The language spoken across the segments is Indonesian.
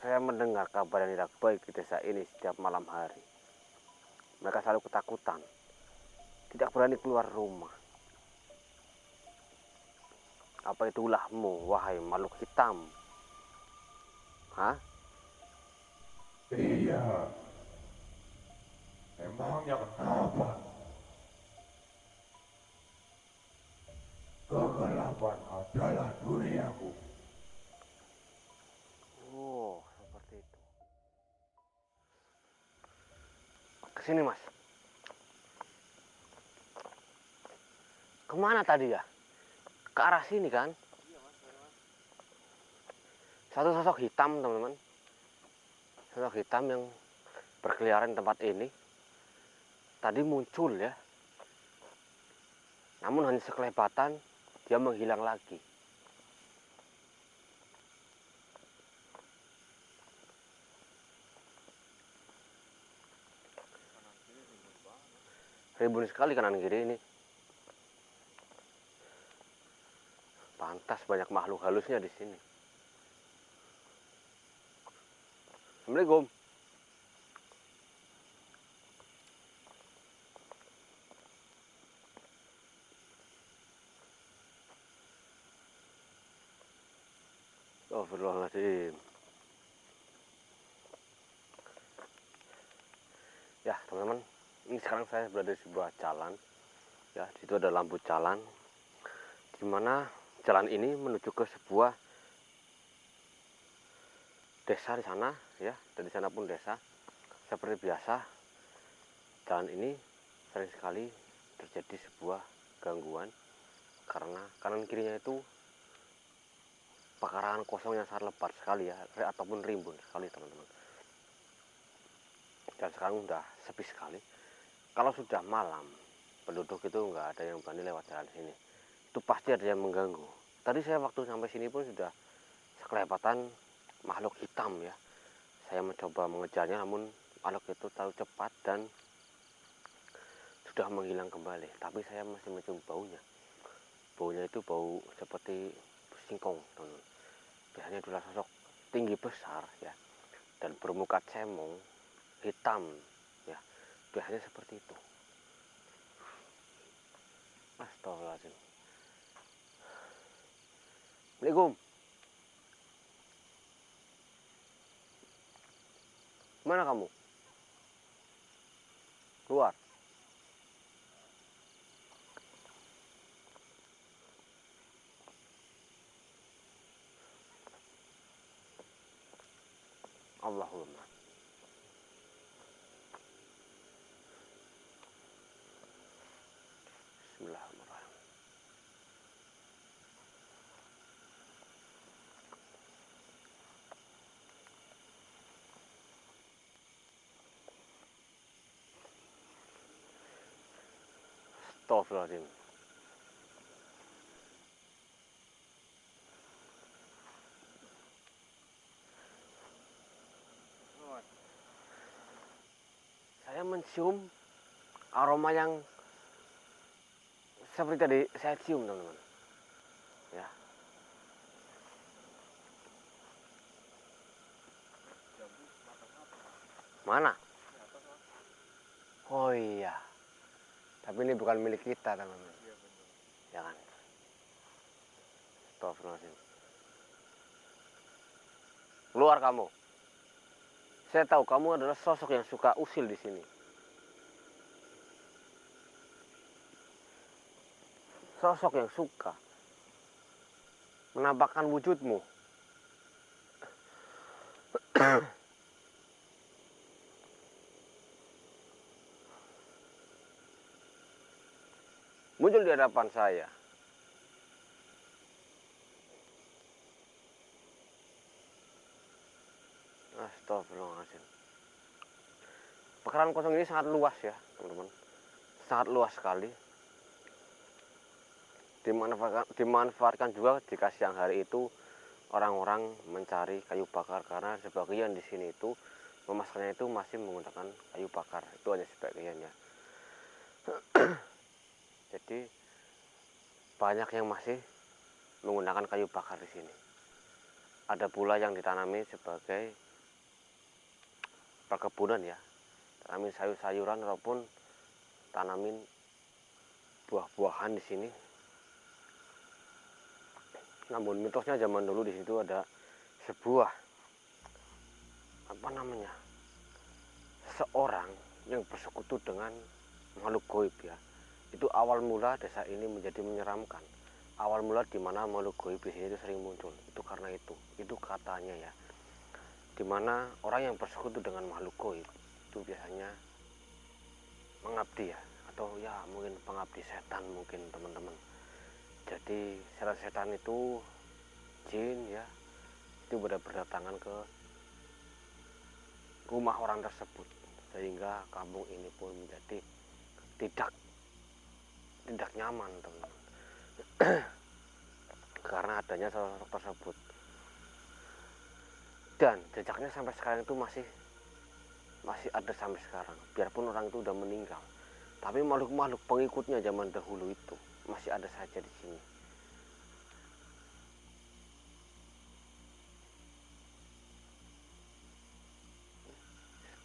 Saya mendengar kabar yang tidak baik di desa ini setiap malam hari. Mereka selalu ketakutan, tidak berani keluar rumah. Apa itu ulahmu, wahai makhluk hitam? Hah? Iya, emangnya kenapa? Kegelapan adalah duniaku. Oh, seperti itu. Kesini, Mas. Kemana tadi ya? Ke arah sini kan? Satu sosok hitam, teman-teman. Sosok hitam yang berkeliaran di tempat ini. Tadi muncul ya. Namun hanya sekelebatan, dia menghilang lagi. Rimbun sekali kanan kiri ini. Pantas banyak makhluk halusnya di sini. Assalamualaikum. Astagfirullahaladzim. Ya, teman-teman. Ini sekarang saya berada di sebuah jalan. Ya, di situ ada lampu jalan. Di mana jalan ini menuju ke sebuah desa di sana, ya. Dan di sana pun desa. Seperti biasa, jalan ini sering sekali terjadi sebuah gangguan karena kanan kirinya itu pekarangan kosong yang sangat lebat sekali ya, ataupun rimbun sekali, teman-teman. Dan sekarang udah sepi sekali. Kalau sudah malam, penduduk itu nggak ada yang berani lewat jalan sini. Itu pasti ada yang mengganggu. Tadi saya waktu sampai sini pun sudah sekelebatan makhluk hitam ya. Saya mencoba mengejarnya, namun makhluk itu terlalu cepat dan sudah menghilang kembali. Tapi saya masih mencium baunya. Baunya itu bau seperti singkong, teman-teman. Biasanya adalah sosok tinggi besar ya, dan bermuka cemong, hitam ya. Biasanya seperti itu. Astagfirullahaladzim. Assalamualaikum. Mana kamu? Keluar. Allahumma. Bismillahirrahmanirrahim. Astagfirullahaladzim. Saya mencium aroma yang seperti tadi saya cium, teman-teman. Ya. Mana? Oh iya. Tapi ini bukan milik kita, teman-teman. Jangan. Astagfirullahaladzim. Keluar kamu. Saya tahu kamu adalah sosok yang suka usil di sini. Sosok yang suka menampakkan wujudmu. Muncul di hadapan saya. Astagfirullahaladzim. Pekarangan kosong ini sangat luas ya, teman-teman. Sangat luas sekali. Dimanfaatkan juga jika siang hari itu orang-orang mencari kayu bakar, karena sebagian di sini itu memasaknya itu masih menggunakan kayu bakar. Itu hanya sebagian ya. Jadi banyak yang masih menggunakan kayu bakar di sini. Ada pula yang ditanami sebagai perkebunan ya, tanamin sayur-sayuran ataupun tanamin buah-buahan di sini. Namun mitosnya zaman dulu di situ ada sebuah seorang yang bersekutu dengan makhluk goib ya. Itu awal mula desa ini menjadi menyeramkan. Awal mula di mana makhluk goib di sini itu sering muncul. Itu karena itu katanya ya. Di mana orang yang bersekutu dengan makhluk goib itu biasanya mengabdi ya, atau ya mungkin pengabdi setan mungkin teman-teman. Jadi setan-setan itu jin ya, itu berdatangan ke rumah orang tersebut, sehingga kampung ini pun menjadi tidak nyaman teman-teman. Karena adanya sosok tersebut, dan jejaknya sampai sekarang itu masih ada sampai sekarang. Biarpun orang itu udah meninggal, tapi makhluk-makhluk pengikutnya zaman dahulu itu masih ada saja di sini.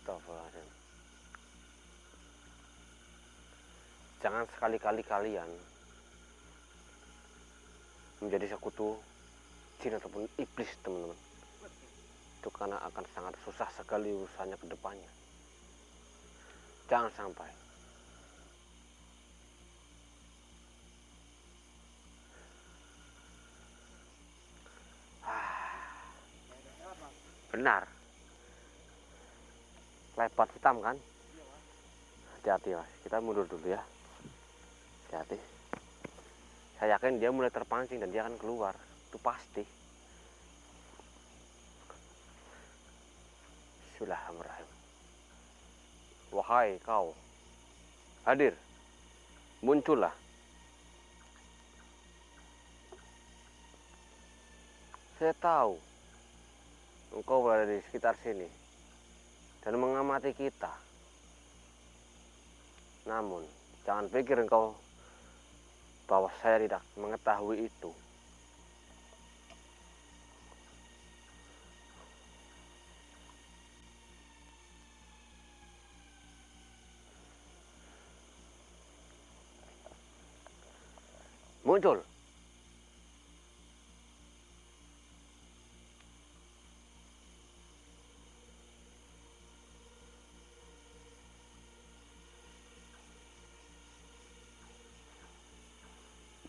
Astagfirullahaladzim. Jangan sekali-kali kalian menjadi sekutu jin ataupun iblis teman-teman. Itu karena akan sangat susah sekali urusannya ke depannya. Jangan sampai. Benar. Lebat hitam kan? Hati-hati mas, kita mundur dulu ya. Hati-hati. Saya yakin dia mulai terpancing dan dia akan keluar. Itu pasti. Bismillahirrahmanirrahim. Wahai kau, hadir, muncullah. Saya tahu engkau berada di sekitar sini dan mengamati kita. Namun, jangan pikir engkau bahwa saya tidak mengetahui itu. Muncul.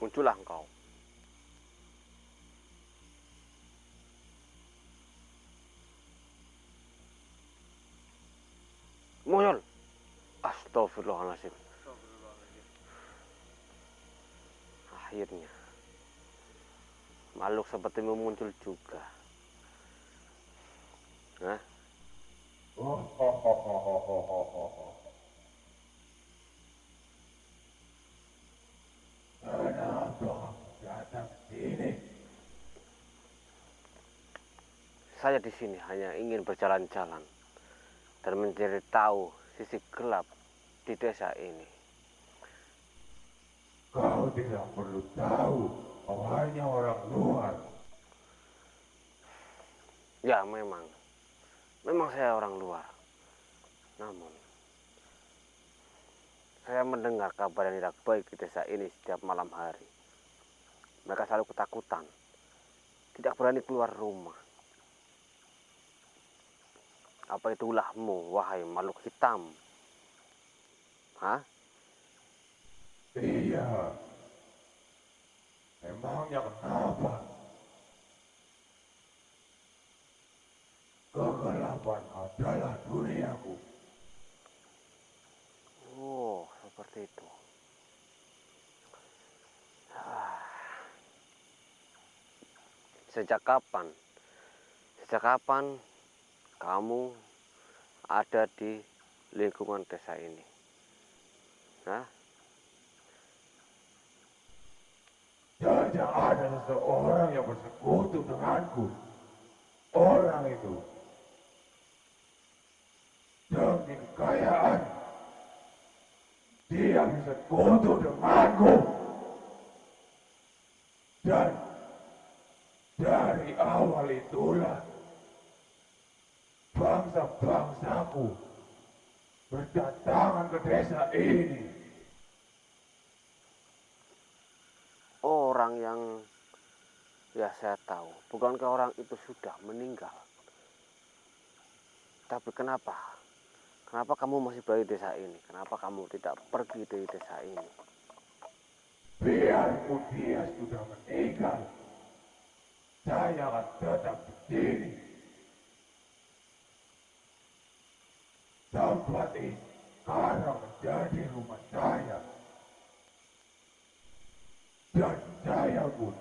Muncullah engkau. Muncul. Astagfirullahaladzim. Akhirnya makhluk sepertimu muncul juga. Hah? Kenapa datang sini? Saya di sini hanya ingin berjalan-jalan dan mencari tahu sisi gelap di desa ini. Kau tidak perlu tahu, kau hanya orang luar. Ya memang saya orang luar. Namun saya mendengar kabar yang tidak baik di desa ini setiap malam hari. Mereka selalu ketakutan, tidak berani keluar rumah. Apa itu ulahmu, wahai makhluk hitam? Hah? Iya. Emangnya kenapa? Kegelapan adalah duniaku. Oh, seperti itu. Sejak kapan? Sejak kapan kamu ada di lingkungan desa ini? Hah? Tidak ada seseorang yang bersekutu denganku. Orang itu demi kekayaan, dia bersekutu denganku. Dan dari awal itulah bangsa bangsa-bangsaku berdatangan ke desa ini. Orang yang ya saya tahu, bukankah orang itu sudah meninggal? Tapi kenapa? Kenapa kamu masih berada di desa ini? Kenapa kamu tidak pergi dari desa ini? Biarpun dia sudah meninggal, saya akan tetap di sini. Tempat ini sekarang menjadi rumah saya. Dan saya pun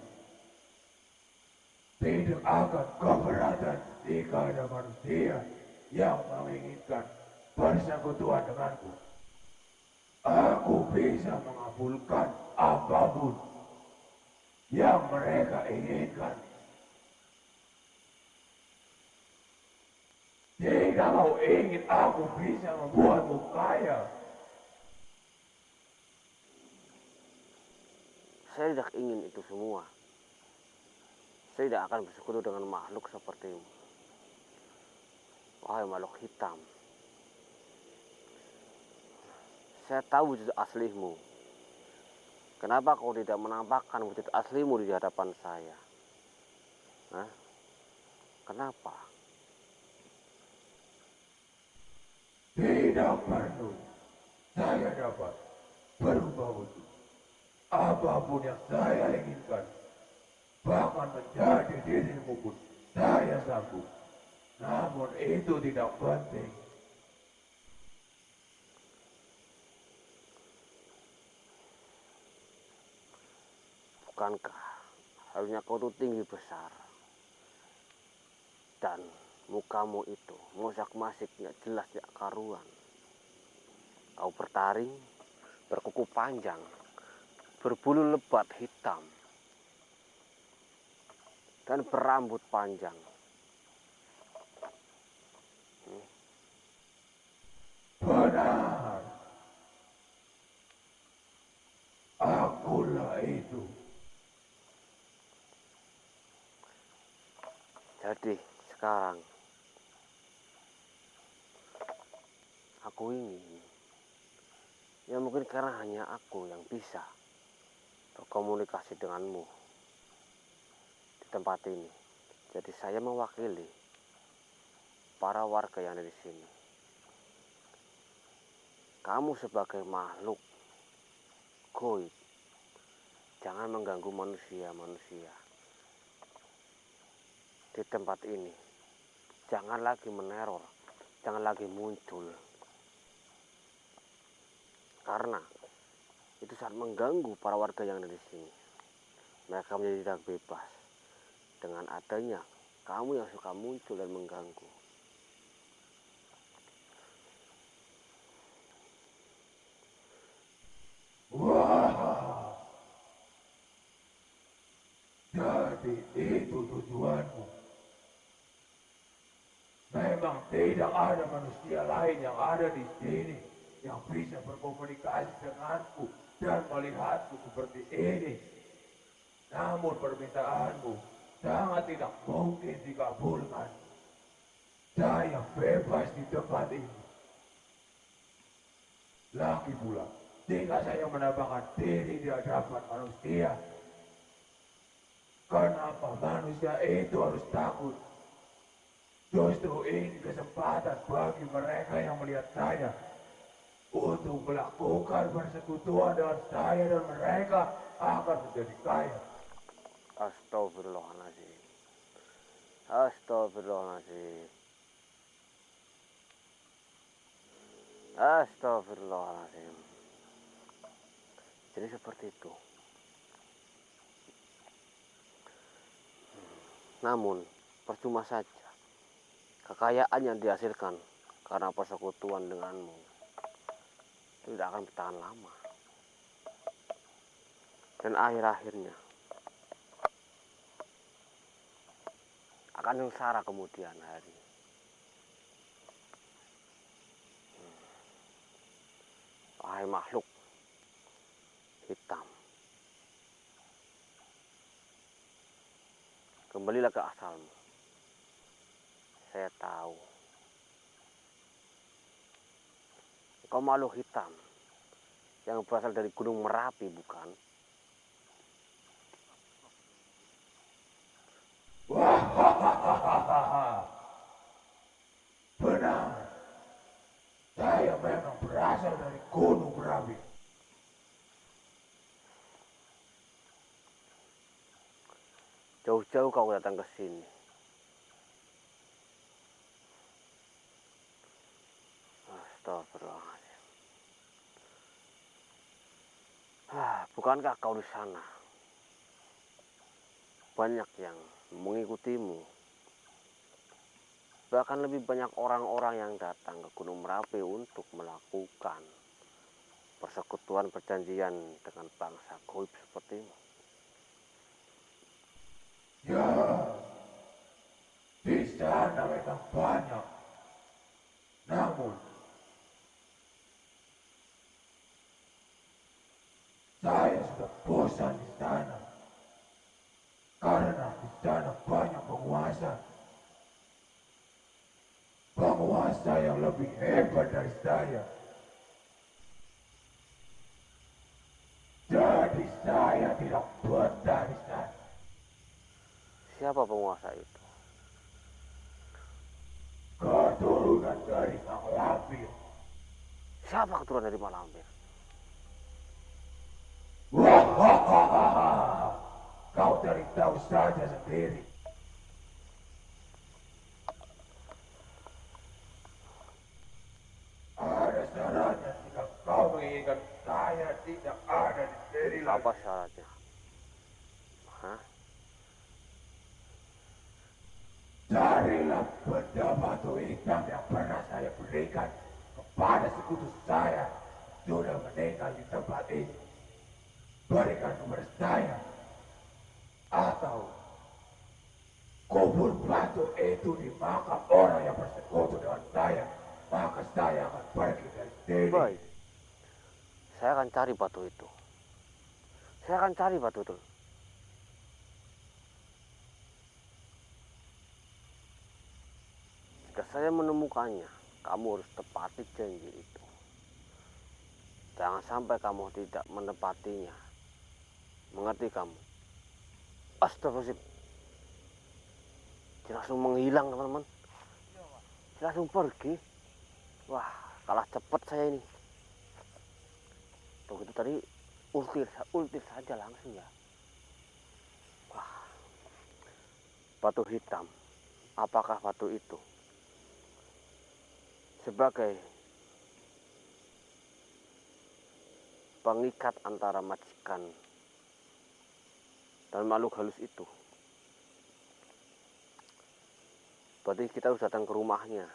tidak akan keberatan jika ada manusia yang menginginkan persekutuan denganku. Aku bisa mengabulkan apapun yang mereka inginkan. Jika kau ingin, aku bisa membuatmu kaya. Saya tidak ingin itu semua. Saya tidak akan bersekutu dengan makhluk sepertimu. Wahai makhluk hitam. Saya tahu wujud aslimu. Kenapa kau tidak menampakkan wujud aslimu di hadapan saya? Hah? Kenapa? Tidak perlu. Saya dapat berubah wujud. Apapun yang saya inginkan, bahkan menjadi dirimu pun saya sanggup. Namun itu tidak penting. Bukankah harusnya kau tuh tinggi besar dan mukamu itu mosak-masik nggak jelas nggak karuan. Kau bertaring, berkuku panjang, berbulu lebat hitam, dan berambut panjang. Benar. Akulah itu. Jadi sekarang aku ingin, ya mungkin karena hanya aku yang bisa berkomunikasi denganmu di tempat ini. Jadi saya mewakili para warga yang ada di sini. Kamu sebagai makhluk goib, jangan mengganggu manusia-manusia di tempat ini. Jangan lagi meneror, jangan lagi muncul. Karena itu sangat mengganggu para warga yang ada di sini. Mereka menjadi tidak bebas dengan adanya kamu yang suka muncul dan mengganggu. Wah, jadi itu tujuanmu. Memang tidak ada manusia lain yang ada di sini yang bisa berkomunikasi denganku dan melihatku seperti ini. Namun permintaanmu sangat tidak mungkin dikabulkan. Saya bebas di tempat ini. Lagi pula, jika saya menampakkan diri di hadapan manusia, kenapa manusia itu harus takut? Justru ini kesempatan bagi mereka yang melihat saya untuk melakukan persekutuan dengan saya dan mereka akan menjadi kaya. Astagfirullahaladzim. Astagfirullahaladzim. Astagfirullahaladzim. Jadi seperti itu. Namun percuma saja kekayaan yang dihasilkan karena persekutuan denganmu itu tidak akan bertahan lama. Dan akhir-akhirnya akan sengsara kemudian hari. Wahai makhluk hitam, kembalilah ke asalmu. Saya tahu Kau makhluk hitam yang berasal dari Gunung Merapi, bukan? Wah, benar. Saya memang berasal dari Gunung Merapi. Jauh-jauh kau datang ke sini. Astagfirullahaladzim. Bukankah kau di sana? Banyak yang mengikutimu. Bahkan lebih banyak orang-orang yang datang ke Gunung Merapi untuk melakukan persekutuan perjanjian dengan bangsa goib sepertimu. Ya, di sana memang banyak. Namun, saya sudah bosan di sana. Karena di sana banyak penguasa. Penguasa yang lebih hebat dari saya. Jadi saya tidak betah di sana. Siapa penguasa itu? Keturunan dari Sang Lampir. Siapa keturunan dari Malampir? Wah, kau cari tahu saja sendiri. Ada syaratnya jika kau menginginkan saya tidak ada di sini lagi. Apa syaratnya? Hah? Carilah benda batu hitam yang pernah saya berikan kepada sekutu saya sudah meninggal di tempat ini. Berikan kepada saya. Atau kubur batu itu di makam orang yang bersekutu dengan saya. Maka saya akan pergi dari sini. Baik. Saya akan cari batu itu. Saya akan cari batu itu. Jika saya menemukannya, kamu harus tepati janji itu. Jangan sampai kamu tidak menepatinya. Mengerti kamu? Astagfirullahaladzim. Dia langsung menghilang, teman-teman. Dia langsung pergi. Wah, kalah cepat saya ini. Tuh itu tadi ultir saja langsung ya. Wah, batu hitam. Apakah batu itu sebagai pengikat antara majikan dan makhluk halus itu? Berarti kita harus datang ke rumahnya.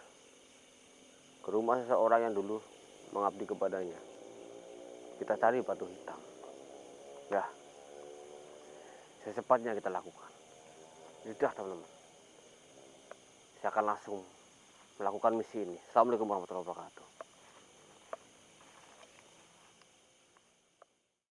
Ke rumah seseorang yang dulu mengabdi kepadanya. Kita cari batu hitam. Ya, secepatnya kita lakukan. Sudah, teman-teman. Saya akan langsung melakukan misi ini. Assalamualaikum warahmatullahi wabarakatuh.